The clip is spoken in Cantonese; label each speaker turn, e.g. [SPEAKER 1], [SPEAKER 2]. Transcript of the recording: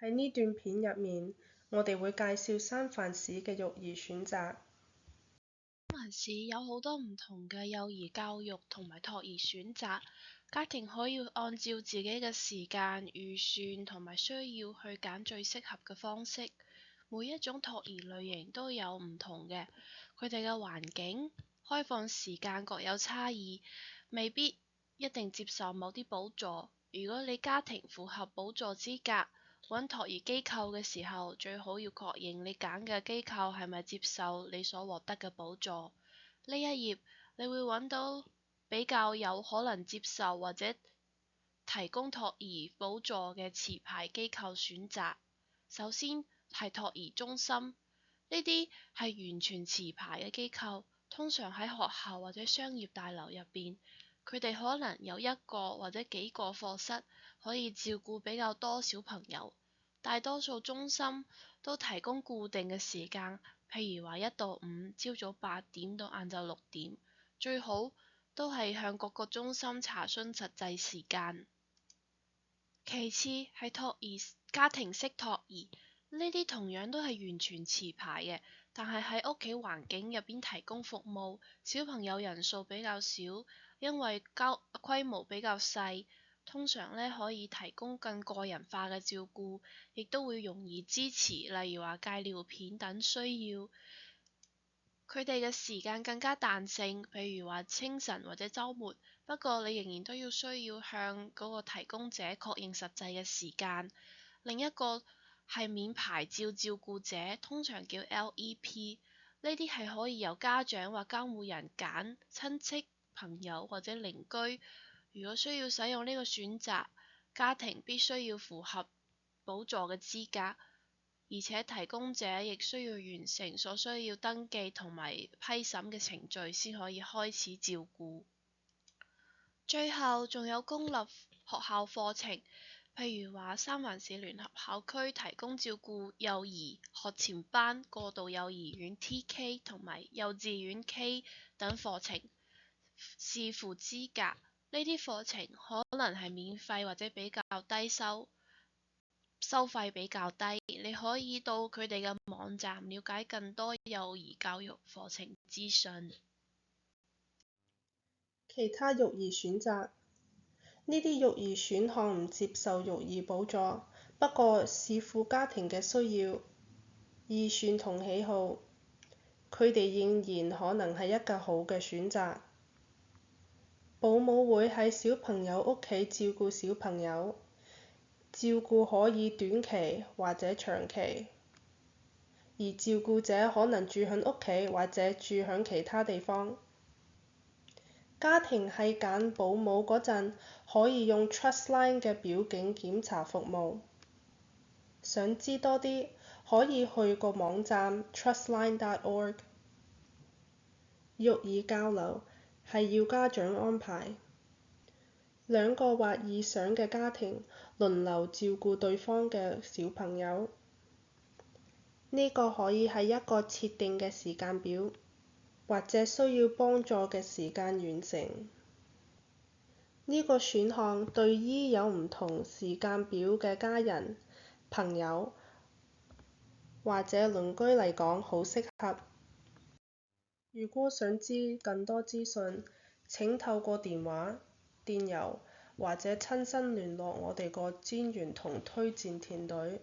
[SPEAKER 1] 喺呢段片入面，我哋會介紹三藩市嘅育兒選擇。
[SPEAKER 2] 三藩市有好多唔同嘅幼兒教育同埋托兒選擇，家庭可以按照自己嘅時間、預算同埋需要去揀最適合嘅方式。每一種托兒類型都有唔同嘅，佢哋嘅環境、開放時間各有差異，未必一定接受某啲補助。如果你家庭符合補助資格，揾托兒機構嘅時候，最好要確認你揀嘅機構係咪接受你所獲得嘅補助。呢一頁你會揾到比較有可能接受或者提供托兒補助嘅持牌機構選擇。首先係托兒中心，呢啲係完全持牌嘅機構，通常喺學校或者商業大樓入邊。佢哋可能有一個或者幾個課室，可以照顧比較多小朋友。大多數中心都提供固定嘅時間，譬如話1到5，朝早8點到晏晝6點，最好都係向各個中心查詢實際時間。其次係家庭式托兒，呢啲同樣都係完全持牌嘅，但係喺屋企環境入邊提供服務，小朋友人數比較少，因為規模比較細，通常可以提供更個人化嘅照顧，亦都會容易支持，例如話戒尿片等需要。佢哋嘅時間更加彈性，譬如話清晨或者週末，不過你仍然都需要向嗰個提供者確認實際嘅時間。另一個係免牌照照顧者，通常叫 LEP， 呢啲係可以由家長或監護人揀，親戚、朋友或者鄰居。如果需要使用呢個選擇，家庭必須要符合補助嘅資格，而且提供者亦需要完成所需要登記同埋批審嘅程序先可以開始照顧。最後仲有公立學校課程，譬如話三藩市聯合校區提供照顧幼兒學前班、過渡幼兒園 TK 同埋幼稚園 K 等課程，視乎資格，呢啲課程可能係免費或者比較低收費比較低，你可以到佢哋嘅網站了解更多幼兒教育課程資訊。
[SPEAKER 1] 其他育兒選擇，呢啲育兒選項唔接受育兒補助，不過視乎家庭嘅需要、預算同喜好，佢哋仍然可能係一個好嘅選擇。保姆會喺小朋友屋企照顧小朋友，照顧可以短期或者長期，而照顧者可能住喺屋企或者住喺其他地方。家庭喺揀保姆嗰陣，可以用 Trustline 嘅表境檢查服務。想知多啲，可以去個網站 trustline.org。育兒交流係要家長安排，2個或以上嘅家庭輪流照顧對方嘅小朋友。呢個可以係一個設定嘅時間表，或者需要幫助嘅時間完成。呢個選項對於有唔同時間表嘅家人、朋友或者鄰居嚟講好適合。如果想知更多資訊，請透過電話、電郵或者親身聯絡我哋個專員同推薦團隊。